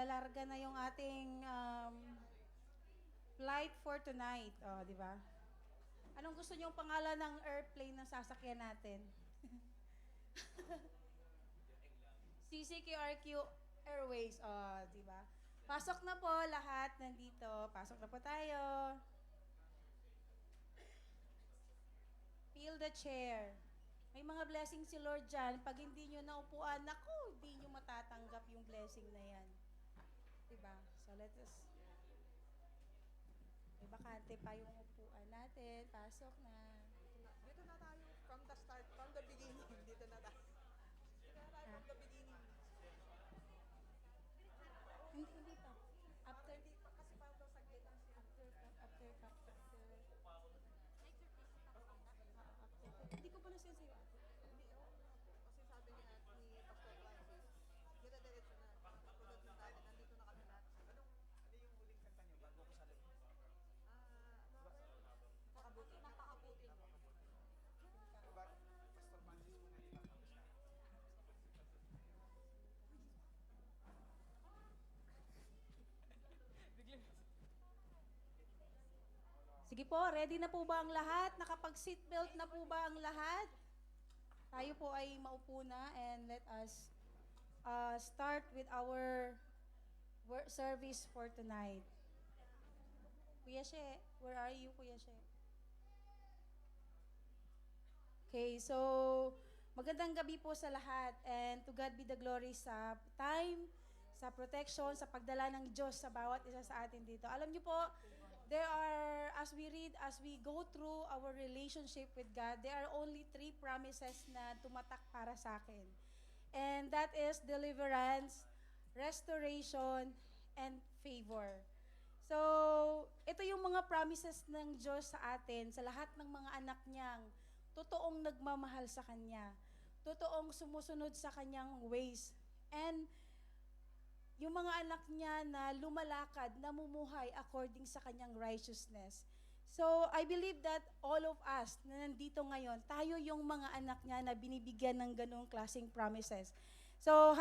lalarga na yung ating flight for tonight. Oh, di ba? Anong gusto niyong pangalan ng airplane na sasakyan natin? CCQRQ Airways. Oh, di ba? Pasok na po lahat nandito. Pasok na po tayo. Feel the chair. May mga blessing si Lord dyan. Pag hindi nyo naupuan, naku, hindi nyo matatanggap yung blessing na yan. Diba? So let us, may bakante pa yung upuan natin. Pasok na. Dito na tayo from the start, from the beginning. Dito na tayo. Dito na tayo Ha? from the beginning. Hindi pa. After, Hindi pa kasi parang daw saglit lang siya. after. Hindi ko pa na-send sa'yo. Hindi, kasi sabi niya ni Pastor Francis, dire-diretso na. Tulad ng dati, nandito na kami lahat. Ano yung huling kanta niyo bago ko sa loob? Napakabuti mo. Diba, Pastor Francis mo na itatapos na. Sige po, ready na po ba ang lahat? Nakapag-seatbelt na po ba ang lahat? Tayo po ay maupo na and let us start with our service for tonight. Kuya She, where are you, Kuya She? Okay, so magandang gabi po sa lahat and to God be the glory sa time, sa protection, sa pagdala ng Diyos sa bawat isa sa atin dito. Alam niyo po, there are, as we read, as we go through our relationship with God, there are only 3 promises na tumatak para sa akin. And that is deliverance, restoration, and favor. So, ito yung mga promises ng Diyos sa atin, sa lahat ng mga anak niyang totoong nagmamahal sa Kanya, totoong sumusunod sa Kanyang ways, and yung mga anak niya na lumalakad, namumuhay according sa Kanyang righteousness. So, I believe that all of us na nandito ngayon, tayo yung mga anak niya na binibigyan ng ganung klaseng promises. So,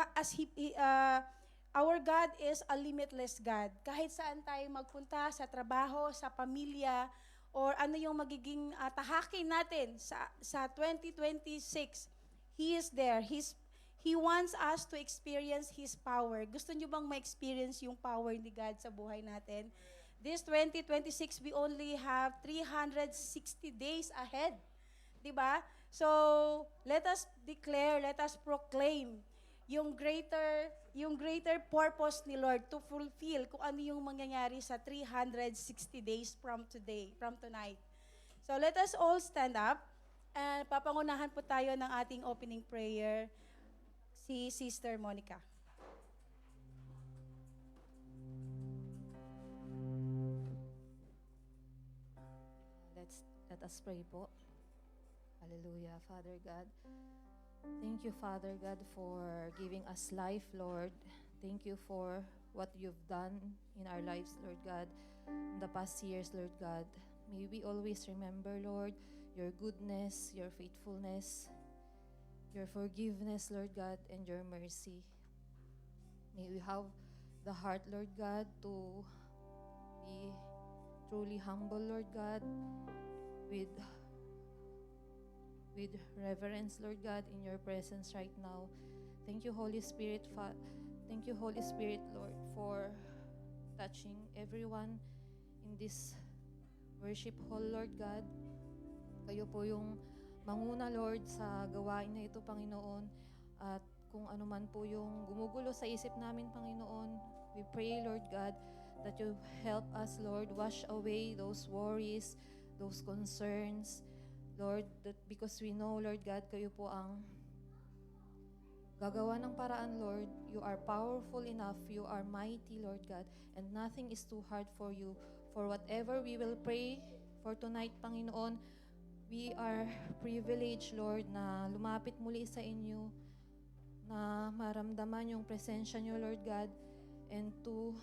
our God is a limitless God. Kahit saan tayo magpunta, sa trabaho, sa pamilya, or ano yung magiging tahakin natin sa 2026, He is there. He wants us to experience His power. Gusto niyo bang ma-experience yung power ni God sa buhay natin? This 2026, we only have 360 days ahead. Diba? So, let us declare, let us proclaim yung greater purpose ni Lord to fulfill kung ano yung mangyayari sa 360 days from today, from tonight. So, let us all stand up and papangunahan po tayo ng ating opening prayer, si Sister Monica. Let us pray po. Hallelujah, Father God. Thank you, Father God, for giving us life, Lord. Thank you for what you've done in our lives, Lord God, in the past years, Lord God. May we always remember, Lord, your goodness, your faithfulness, your forgiveness, Lord God, and your mercy. May we have the heart, Lord God, to be truly humble, Lord God, with reverence, Lord God, in your presence right now. Thank you, Holy Spirit. Thank you, Holy Spirit, Lord, for touching everyone in this worship hall, Lord God. Kayo po yung manguna, Lord, sa gawain na ito, Panginoon. At kung ano man po yung gumugulo sa isip namin, Panginoon, we pray, Lord God, that you help us, Lord, wash away those worries, those concerns, Lord, that because we know, Lord God, kayo po ang gagawa ng paraan, Lord. You are powerful enough. You are mighty, Lord God, and nothing is too hard for you. For whatever we will pray for tonight, Panginoon, we are privileged, Lord, na lumapit muli sa inyo, na maramdaman yung presensya niyo, Lord God, and to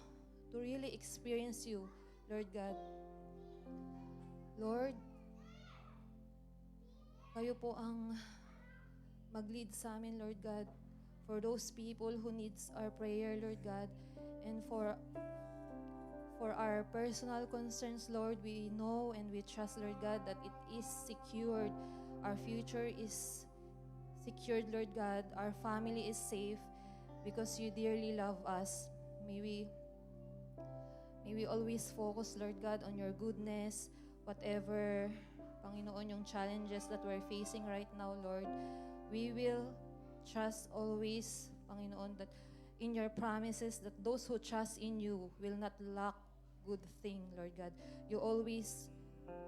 really experience you, Lord God. Lord, kayo po ang mag-lead sa amin, Lord God, for those people who needs our prayer, Lord God, and for our personal concerns, Lord, we know and we trust, Lord God, that it is secured. Our future is secured, Lord God. Our family is safe because you dearly love us. May we always focus, Lord God, on your goodness, whatever, Panginoon, yung challenges that we're facing right now, Lord. We will trust always, Panginoon, that in your promises, that those who trust in you will not lack good thing, Lord God. You always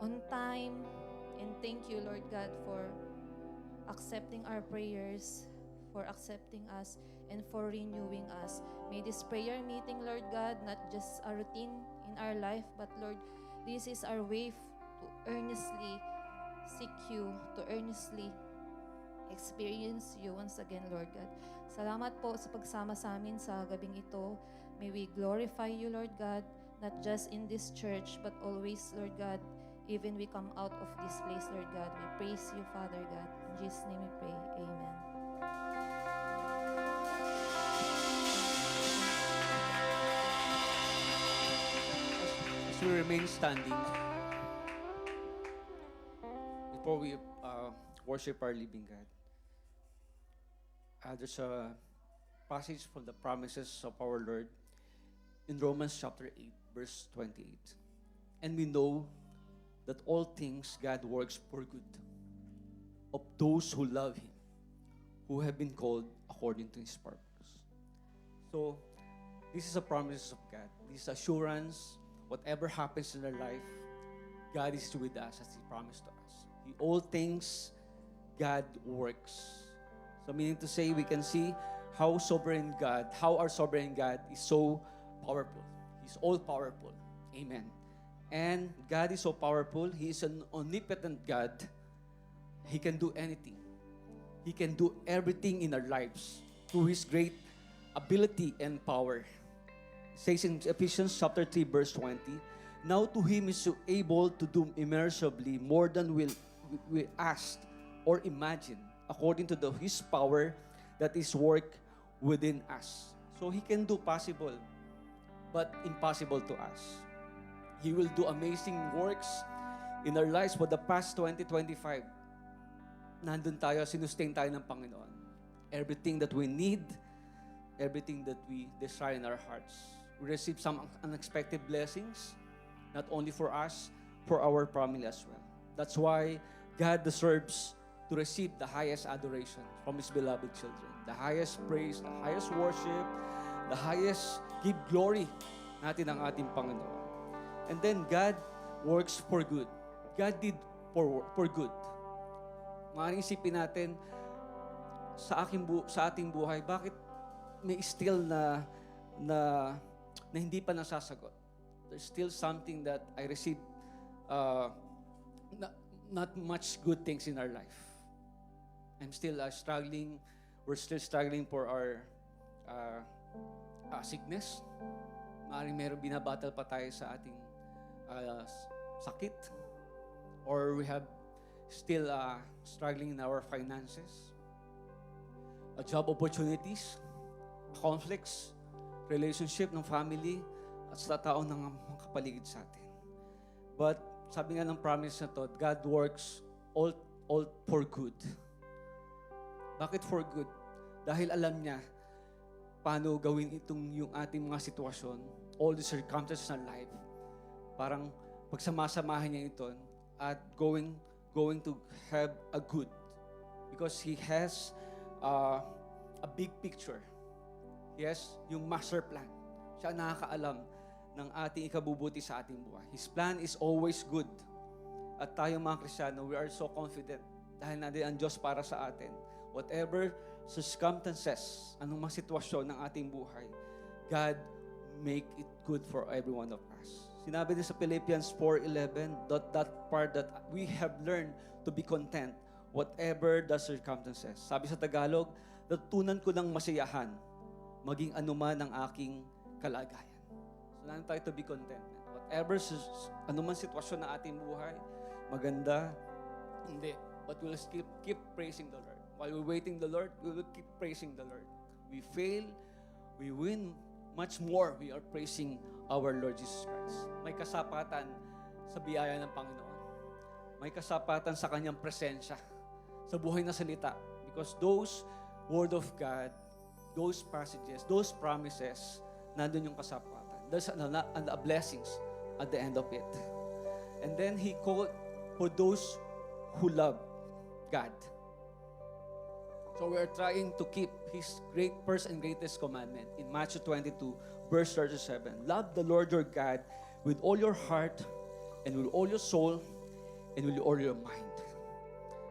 on time, and thank you, Lord God, for accepting our prayers, for accepting us, and for renewing us. May this prayer meeting, Lord God, not just a routine in our life, but Lord, this is our way to earnestly seek you, to earnestly experience you once again, Lord God. Salamat po sa pagsama sa amin sa gabing ito. May we glorify you, Lord God, not just in this church, but always, Lord God, even we come out of this place, Lord God. We praise you, Father God. In Jesus' name we pray. Amen. As we remain standing, before we worship our living God, there's a passage from the promises of our Lord in Romans chapter 8, verse 28. And we know that all things God works for good of those who love Him, who have been called according to His purpose. So, this is a promise of God. This assurance, whatever happens in our life, God is with us as He promised to us. In all things, God works. So meaning to say, we can see how our sovereign God is so powerful. He's all powerful. Amen. And God is so powerful. He is an omnipotent God. He can do anything. He can do everything in our lives through His great ability and power. It says in Ephesians chapter 3, verse 20, now to Him is able to do immeasurably more than we ask or imagine, according to His power that is work within us. So He can do possible, but impossible to us. He will do amazing works in our lives for the past 2025. Nandun tayo, sinustain tayo ng Panginoon. Everything that we need, everything that we desire in our hearts. We receive some unexpected blessings, not only for us, for our family as well. That's why God deserves to receive the highest adoration from His beloved children. The highest praise, the highest worship, the highest give glory natin ang ating Panginoon. And then God works for good. God did for good. Maaaring isipin natin, sa ating buhay, bakit may still na hindi pa nasasagot? There's still something that I receive not much good things in our life. I'm still struggling. We're still struggling for our sickness. Maaaring meron binabattle pa tayo sa ating sakit. Or we have still struggling in our finances. Job opportunities, conflicts, relationship ng family, at sa tao ng mga kapaligid sa atin. But sabi nga ng promise na to, God works all for good. Bakit for good? Dahil alam niya paano gawin yung ating mga sitwasyon, all the circumstances in our life. Parang pagsamasamahan niya ito at going to have a good. Because He has a big picture. He has yung master plan. Siya nakakaalam ng ating ikabubuti sa ating buhay. His plan is always good. At tayong mga Kristiyano, we are so confident dahil nandiyan ang Diyos para sa atin. Whatever circumstances, anong mga sitwasyon ng ating buhay, God make it good for every one of us. Sinabi din sa Philippians 4:11, that part that we have learned to be content whatever the circumstances. Sabi sa Tagalog, natutunan ko ng masiyahan, maging anuman ang aking kalagayan. So, nandun tayo to be content. Whatever, anuman sitwasyon ng ating buhay, maganda, hindi. But we'll keep praising the Lord. While we're waiting the Lord, we will keep praising the Lord. we fail, we win, much more we are praising our Lord Jesus Christ. May kasapatan sa biyaya ng Panginoon. May kasapatan sa Kanyang presensya, sa buhay na salita. Because those Word of God, those passages, those promises, nandun yung kasapatan. There's a blessings at the end of it. And then He called for those who love God. So we are trying to keep His first and greatest commandment in Matthew 22, verse 37. Love the Lord your God with all your heart and with all your soul and with all your mind.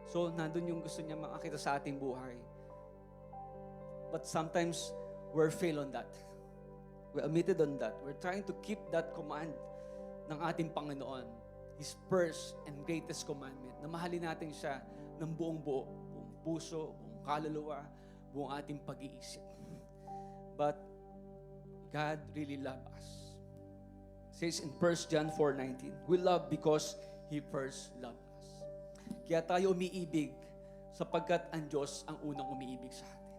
So nandun yung gusto niya makakita sa ating buhay. But sometimes we're fail on that. We omitted on that. We're trying to keep that command ng ating Panginoon. His first and greatest commandment. Na mahalin natin siya ng buong buo, buong puso, buong kaluluwa, buong ating pag-iisip. But God really loves us. It says in 1 John 4:19, we love because He first loved us. Kaya tayo umiibig sapagkat ang Diyos ang unang umiibig sa atin.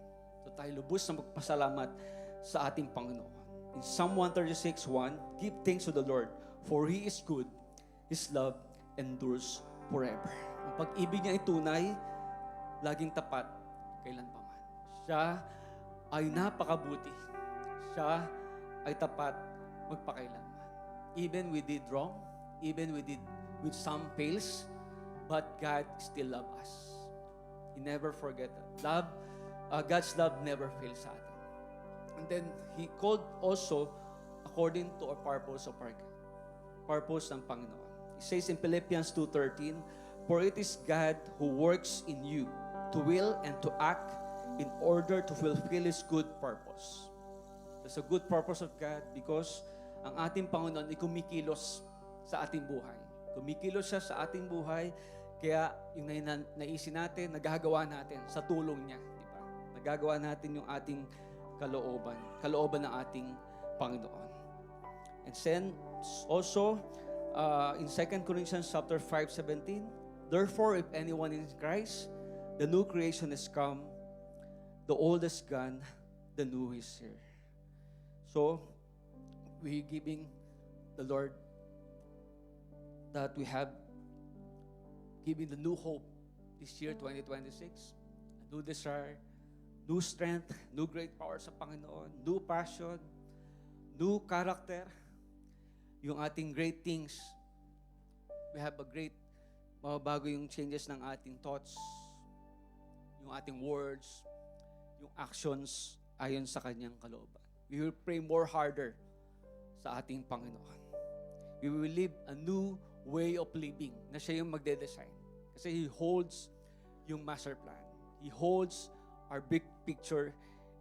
So tayo lubos na magpasalamat sa ating Panginoon. In Psalm 136:1, give thanks to the Lord, for He is good, His love endures forever. Ang pag-ibig niya ay tunay, laging tapat, kailanpaman. Siya ay napakabuti. Siya ay tapat, magpakailanman. Even we did wrong, even we did with some fails, but God still loves us. He never forget that. God's love never fails sa atin. And then, He called also according to our purpose of our God. Purpose ng Panginoon. It says in Philippians 2:13, for it is God who works in you to will and to act in order to fulfill His good purpose. There's a good purpose of God because ang ating Panginoon ay kumikilos sa ating buhay. Kumikilos siya sa ating buhay, kaya yung naisin natin, nagagawa natin sa tulong niya. Di ba? Nagagawa natin yung ating kalooban ng ating Panginoon. And then, also, in 2 Corinthians chapter 5:17, therefore, if anyone is in Christ, the new creation is come, the old is gone, the new is here. So, we giving the Lord that we have giving the new hope this year, 2026, a new desire, new strength, new great power sa Panginoon, new passion, new character, yung ating great things. We have a great, mababago yung changes ng ating thoughts, yung ating words, yung actions ayon sa Kanyang kalooban. We will pray more harder sa ating Panginoon. We will live a new way of living na siya yung magde-design. Kasi He holds yung master plan. He holds our big picture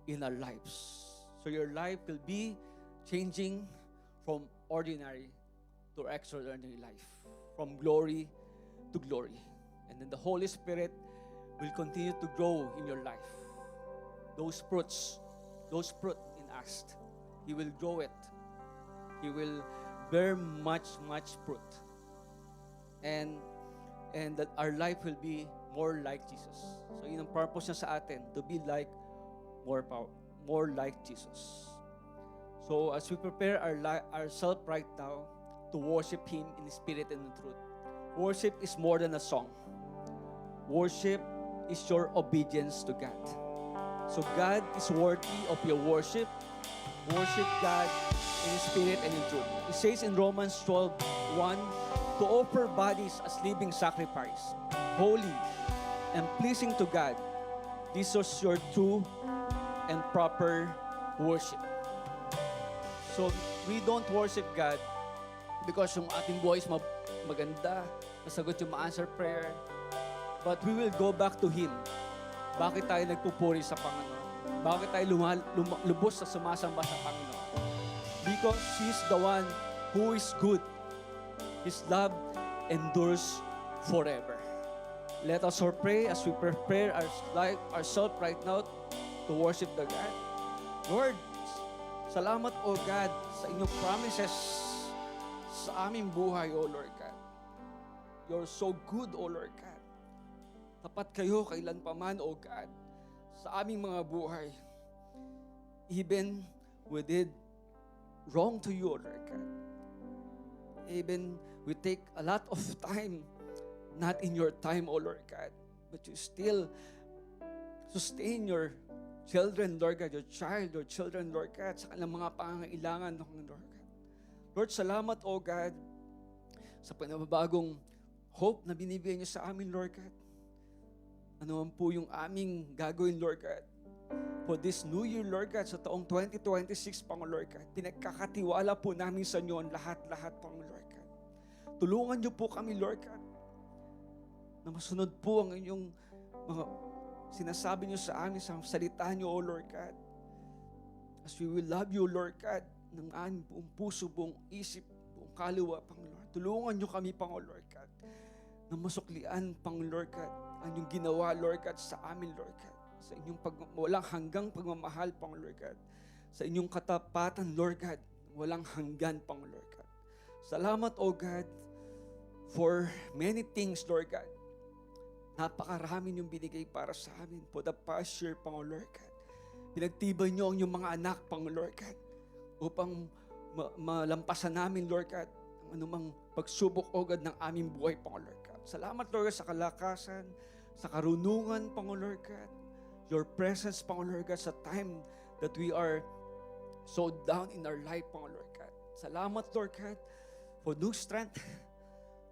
in our lives. So your life will be changing from ordinary to extraordinary life. From glory to glory. And then the Holy Spirit will continue to grow in your life. Those fruit in us, He will grow it. He will bear much fruit. And that our life will be more like Jesus. So yun ang purpose niya sa atin, to be like more like Jesus. So as we prepare ourselves right now to worship Him in spirit and in truth, worship is more than a song. Worship is your obedience to God. So God is worthy of your worship. Worship God in spirit and in truth. It says in Romans 12:1, to offer bodies as living sacrifice, holy and pleasing to God. This is your true and proper worship. So we don't worship God because yung ating buhay is maganda, nasagot yung ma-answer prayer, but we will go back to Him. Bakit tayo nagpupuri sa Panginoon? Bakit tayo lubos sa sumasamba sa Panginoon? Because He's the one who is good. His love endures forever. Let us all pray as we prepare ourselves right now to worship the God. Lord, salamat, O God, sa inyong promises sa aming buhay, O Lord God. You're so good, O Lord God. Tapat kayo kailanpaman, O God, sa aming mga buhay. even we did wrong to you, O Lord God. Even we take a lot of time, not in your time, O Lord God, but you still sustain your children, Lord God, your child, your children, Lord God, sa kanilang mga pangangailangan, Lord God. Lord, salamat, O God, sa pinababagong hope na binibigay niyo sa amin, Lord God. Ano man po yung aming gagawin, Lord God, for this new year, Lord God, sa taong 2026, Panginoon, Lord God. Pinagkakatiwala po namin sa inyo ang lahat-lahat, Panginoon, Lord God. Tulungan niyo po kami, Lord God, na masunod po ang inyong mga sinasabi niyo sa amin sa salita niyo, O Lord God. As we will love you, Lord God, ng aming buong puso, buong isip, buong kaluluwa, Panginoon. Tulungan niyo kami, Panginoon, Lord God, na masuklian, Panginoon, Lord God, ang inyong ginawa, Lord God, sa amin, Lord God. Sa inyong walang hanggang pagmamahal, Panginoon, Lord God. Sa inyong katapatan, Lord God, walang hanggan, Panginoon, Lord God. Salamat, O God, for many things, Lord God. Napakarami yung binigay para sa amin for the past year, Panginoon, Lord God. Pinagtibay niyo ang inyong mga anak, Panginoon, Lord God, upang malampasan namin, Lord God, ang anumang pagsubok, O God, ng aming buhay, Panginoon, Lord God. Salamat, Lord God, sa kalakasan, sa karunungan, Panginoon, Lord God. Your presence, Panginoon, Lord God, sa time that we are so down in our life, Panginoon, Lord God. Salamat, Lord God, for new strength,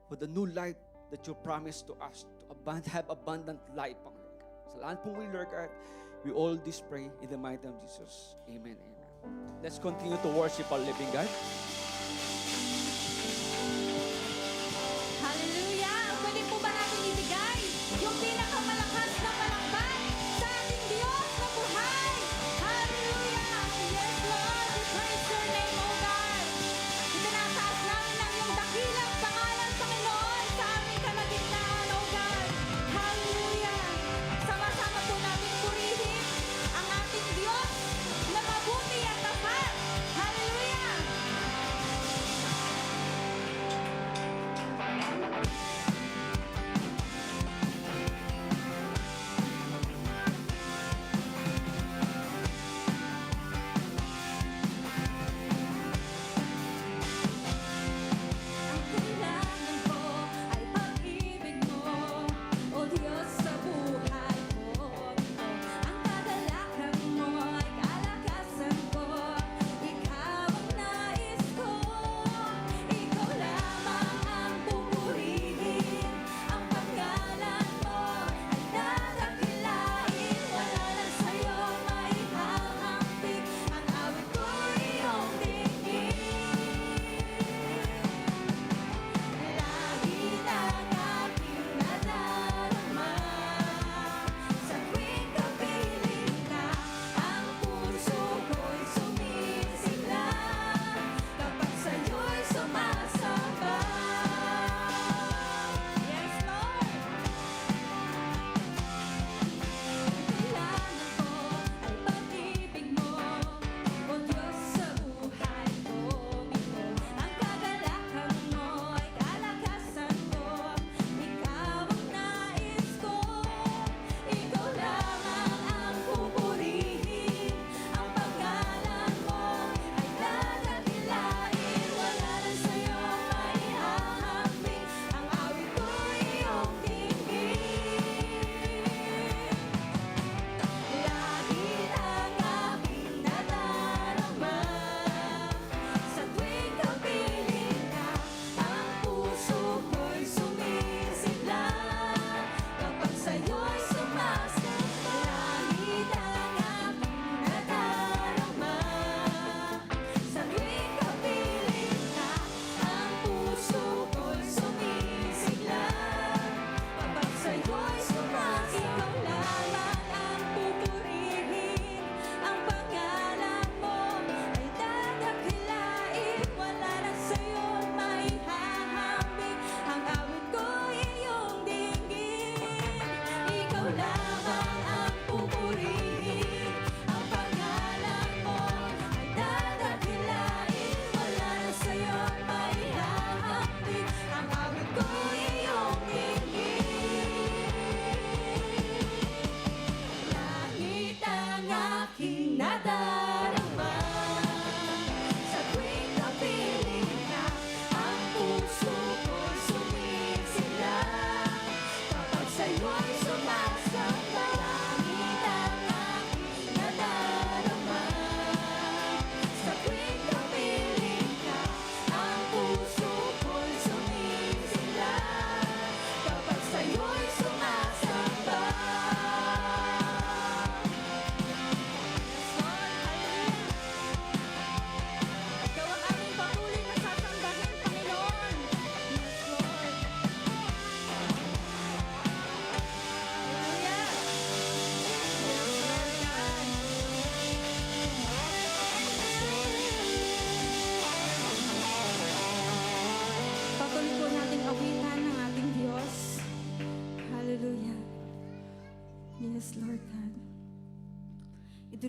for the new life that you promised to us to have abundant life, Panginoon, Lord God. Salamat po muli, Lord God. We all this pray in the mighty name of Jesus. Amen, amen. Let's continue to worship our living God. Hallelujah! Pwede po ba natin ibigay yung pinakamalakas na palakpak sa ating Diyos na buhay? Hallelujah! Yes, Lord! We praise your name, O God! Itinataas namin ang iyong dakilang pangalan, Panginoon, sa aming kalagitnaan, O God! Hallelujah! Sama-sama po natin purihin ang ating Diyos na mabuti at tapat. Hallelujah!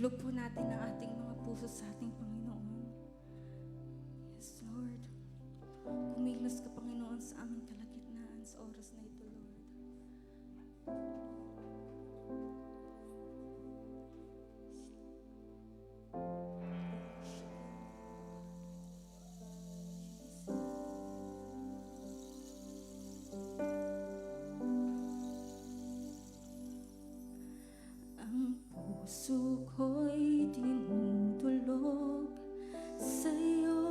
Ihulog po natin ang ating mga puso sa ating Panginoon. Yes, Lord. Kumilos ka, Panginoon, sa aming kalagitnaan sa oras na ito, Lord. Ang puso ko'y tinutulog sa'yo,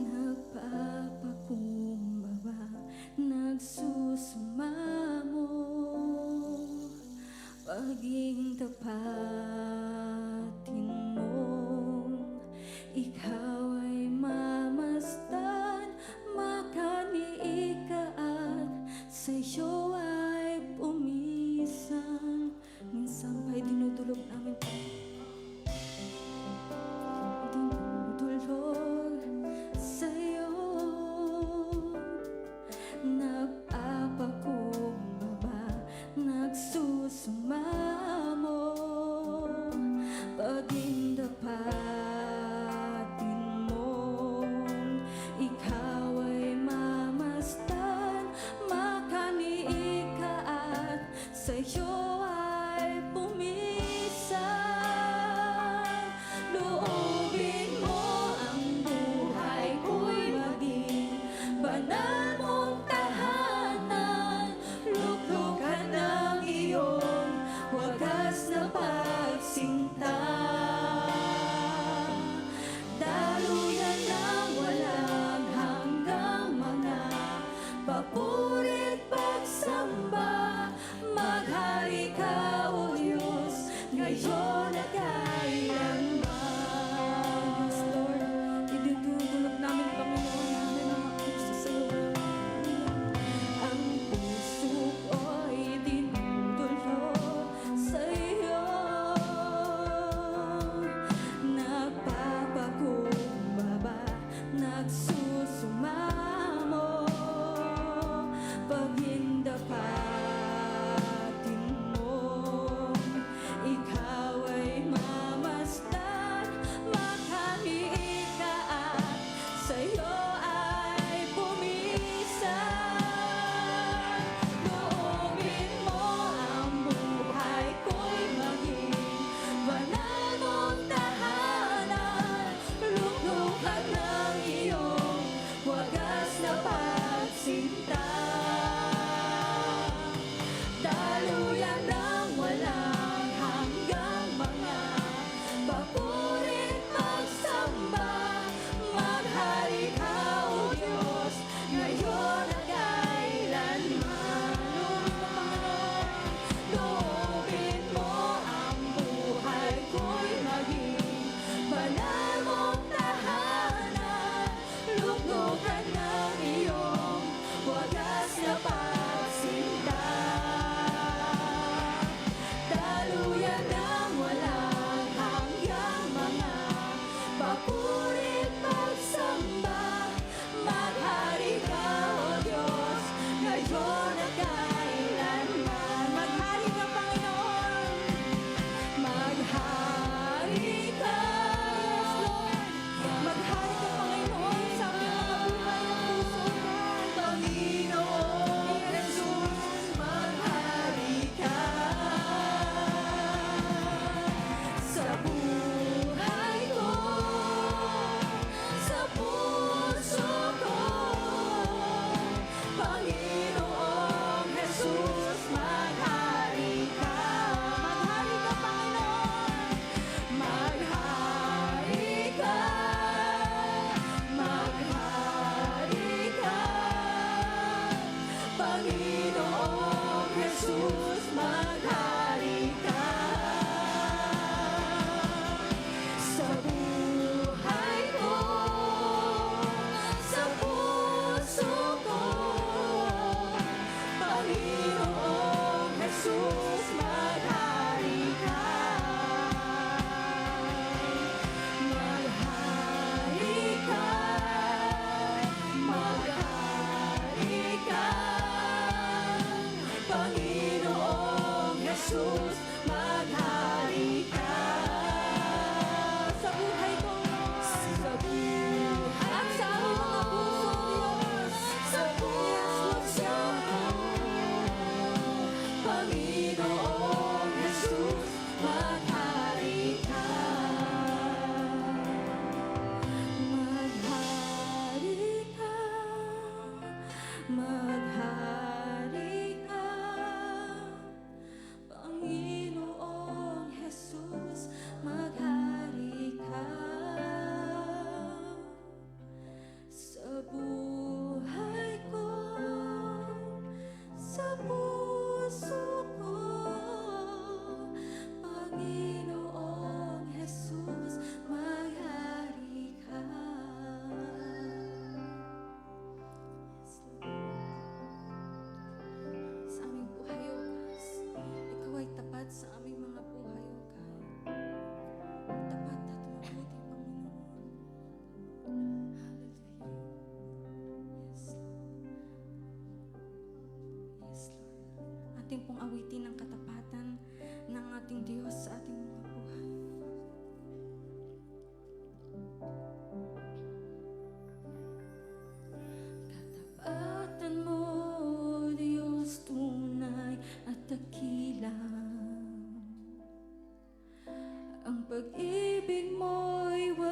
nagpapakumbaba, nagsusumamo, paging tapatin mo, ikaw ay mamasdan, makaniika at sa'yo ay pumisan. Minsan ba'y dinudulog namin pa? Dinudulog sa'yo, nagpapakumbaba, nagsusumamo, paging dapatin mo, ikaw ay mamasdan, makaniika at sa'yo ay pumisan. Loobin mo ang buhay ko'y maging banal mong tahanan, luklukan ng iyong wagas na pagsinta. Daluyan ng walang hanggang mga papurit pagsamba, maghari ka, O Diyos, ngayon at kailanman. Yes, Lord, idudulog namin, Panginoon, namin ang mga puso sa'yo. Ang puso ko'y dinudulog sa'yo, nagpapakumbaba, nagsusumamo, paging dapatin mo, ikaw ay mamasdan, makaniika at sa'yo ay pumisan. Loobin mo ang buhay ko'y maging banal mong tahanan, luklukan ng iyong wagas na pagsinta. Daluyan ng walang hanggang mga papurit magsamba, maghari ka, O Diyos, ngayon at kailanman. Loobin mo ang buhay ko'y maging banal mong tahanan, luklukan ng iyong wagas na pagsinta. Daluyan ng walang hanggang mga papurit pagsamba, maghari ka, O Diyos, ngayon at kailanman. Maghari ka, Panginoon, maghari ka. Maghari ka, Panginoon, sa aming mga buhay at puso. Panginoon Jesus, maghari ka sa buhay ko, sa puso ko. Panginoong Jesus, maghari ka. Maghari ka, Panginoon. Maghari ka. Maghari ka. Panginoong Jesus, maghari ka. Sa buhay ko, sa puso ko. Panginoong Jesus, maghari ka. Maghari ka. Maghari ka. Panginoong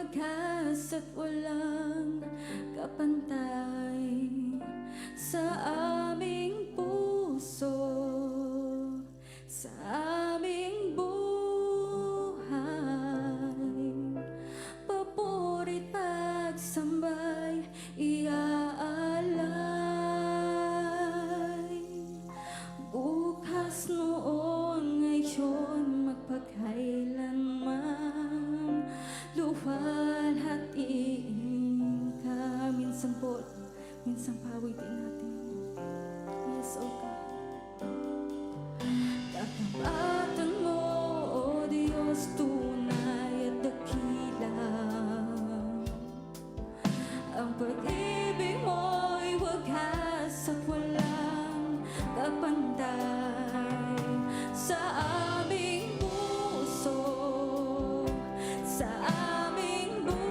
wagas at walang kapantay sa aming puso, sa aming buhay. Papurit pagsambay iaalay. Bukas, noon, ngayon, magpakailanman, luwalhatiin ka. Minsan po, minsan pawitin natin. Yes, oh God. Tatapatan mo, O Diyos, tunay at dakila. Ang pag-ibig mo'y wagas at walang kapantay sa aming puso, sa aming buhay.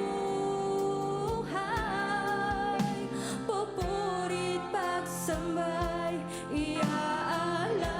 Pupurit pagsambay iaalay.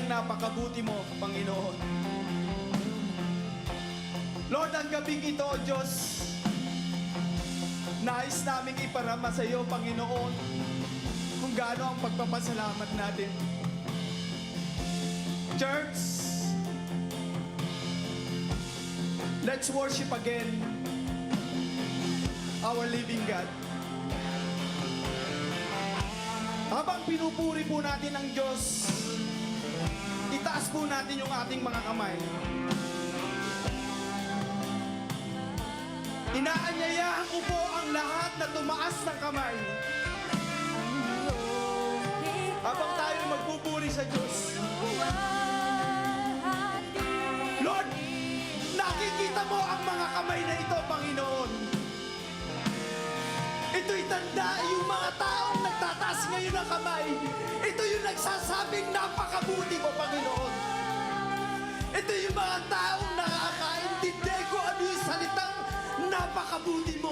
ang napakabuti mo, Panginoon. Lord, ang gabing ito, Diyos, nais naming iparama sa iyo, Panginoon, kung gaano ang pagpapasalamat natin. Church, let's worship again our living God. Habang pinupuri po natin ang Diyos, itaas po natin yung ating mga kamay. Inaanyayahan ko po ang lahat na tumaas ng kamay. Habang tayo magpupuri sa Diyos. Lord, nakikita mo ang mga kamay na ito, Panginoon. Ito'y tanda, yung mga taong nagtataas ngayon ng kamay. Ito yung nagsasabing napakabuti mo, Panginoon. Ito yung mga taong nakakaintindi ko ano yung salitang napakabuti mo.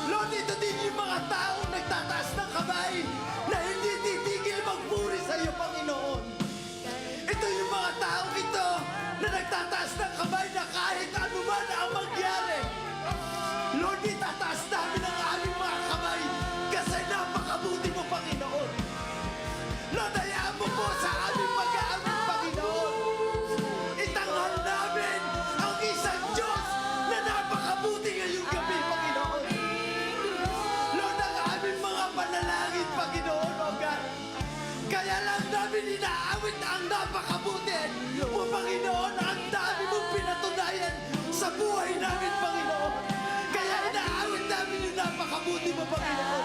Lord, ito din yung mga taong nagtataas ng kamay na hindi titigil magpuri sa iyo, Panginoon. Ito yung mga taong ito na nagtataas ng kamay na kahit ano man ang mangyari. Lord, itataas namin ang aming mga kamay kasi napakabuti mo, Panginoon. Lord, hayaan mo po sa aming pag-aamin, Panginoon. Itanghal namin ang isang Diyos na napakabuti ngayong gabi, Panginoon. Lord, ang aming mga panalangin, Panginoon, O God. Kaya lang namin inaawit ang napakabuti mo, Panginoon. Ang dami mong pinatunayan sa buhay namin, Panginoon. Kaya inaawit namin yung napakabuti mo, Panginoon.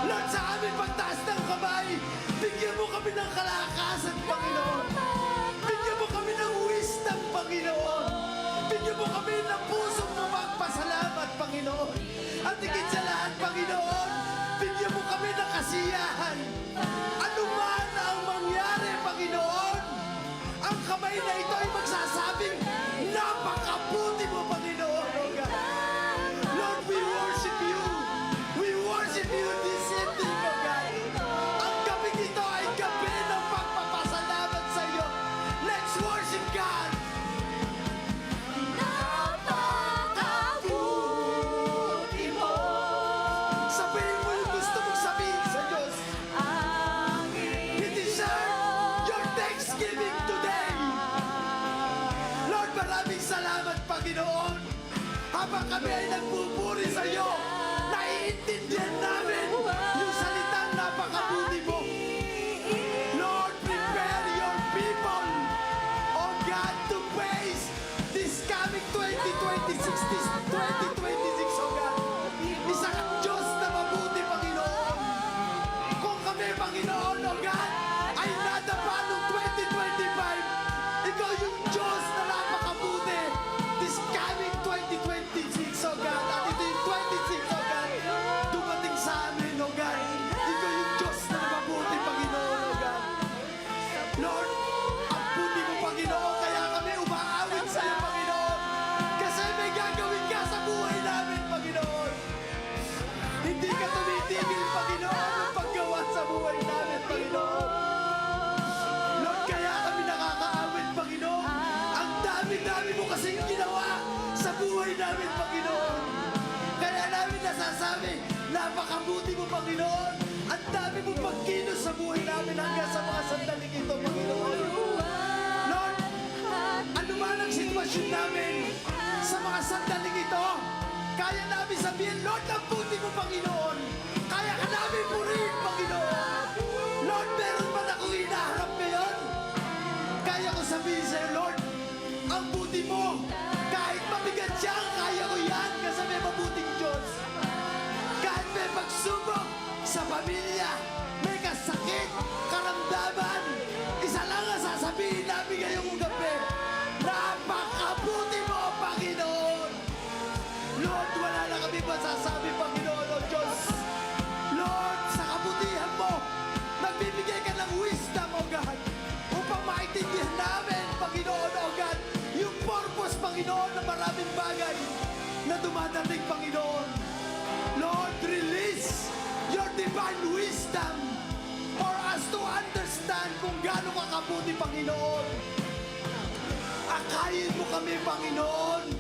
Lord, sa aming pagtaas ng kamay, bigyan mo kami ng kalakasan, Panginoon. Bigyan mo kami ng wisdom, Panginoon. Bigyan mo kami ng pusong magpasalamat, Panginoon. At higit sa lahat, Panginoon, bigyan mo kami ng kasiyahan. Ano man ang mangyari, Panginoon, ang kamay na ito ay magsasabing, napakabuti mo, Panginoon. O God. Lord, we worship you. We worship you this evening, O God. Ang gabi ito ay gabi ng pagpapasalamat sa iyo. Let's worship God. Napakabuti mo. Sabihin mo yung gusto mong sabihin sa Diyos. He deserves your thanksgiving today. Lord, maraming salamat, Panginoon. Habang kami ay nagpupuri sa iyo, naiintindihan namin yung salitang napakabuti mo. Lord, prepare your people, oh God, to praise this coming 2026, this 2026, oh God. Isa kang Diyos na mabuti, Panginoon. Kung kami, Panginoon, oh God, ay nadapa noong 2025, ikaw yung Diyos na napakabuti. This coming 2026, oh God, at ito yung 26, oh God, dumating sa amin, oh God. Ikaw yung Diyos na mabuti, Panginoon, oh God. Lord, ang buti mo, Panginoon, kaya kami umaawit sa iyo, Panginoon. Kasi may gagawin ka sa buhay namin, Panginoon. Hindi ka tumitigil, Panginoon, ang paggawa sa buhay namin, Panginoon. Lord, kaya kami nakakaawit, Panginoon. Ang dami-dami mo kasing ginawa sa buhay namin, Panginoon. Kaya namin nasasabi, napakabuti mo, Panginoon. Ang dami mo pagkilos sa buhay namin hanggang sa mga sandaling ito, Panginoon. Lord, ano man ang sitwasyon namin sa mga sandaling ito, kaya namin sabihin, Lord, ang buti mo, Panginoon. Kaya ka namin purihin, Panginoon. Lord, meron man akong hinaharap ngayon. Kaya ko sabihin sa'yo, Lord, ang buti mo. Kahit mabigat siya, kaya ko yan kasi may mabuting Diyos. Kahit may pagsubok sa pamilya, may kasakit, karamdaman, isa lang ang sasabihin namin ngayong gabi, napakabuti mo, Panginoon. Lord, wala na kami masasabi, Panginoon, O Diyos. Lord, sa kabutihan mo, nagbibigay ka ng wisdom, O God, upang maintindihan namin, Panginoon, O God, yung purpose, Panginoon, ng maraming bagay na dumadating, Panginoon. Lord, release your divine wisdom for us to understand kung gaano ka kabuti, Panginoon. Akayin mo kami, Panginoon.